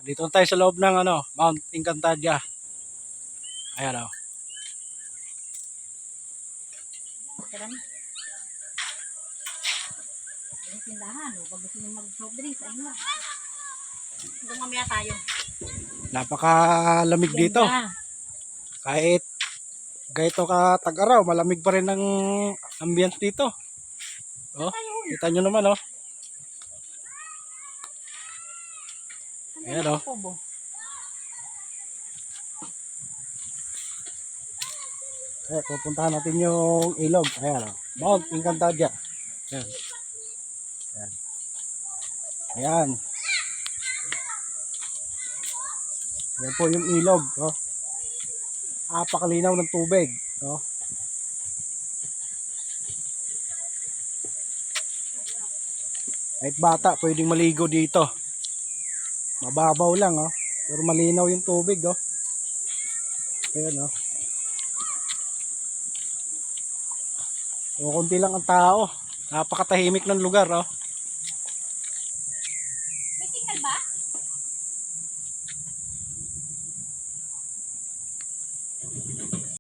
Dito na tayo sa loob ng Mount Encantadia. Ayan Tindahan, pag gusto nyo mag-soft drinks, ayun na. Hanggang mamaya tayo. Napakalamig dito. Kahit ganito ka tag-araw, malamig pa rin ang ambience dito. Oh, kita nyo naman Ayan pupuntahan natin yung ilog. Ayan Mount Encantadia. Ayan. Ayan. Ayan. Ayan po yung ilog. Apakalinaw ng tubig. Kahit bata, pwedeng maligo dito. Mababaw lang pero malinaw yung tubig Ayan konti lang ang tao. Napakatahimik ng lugar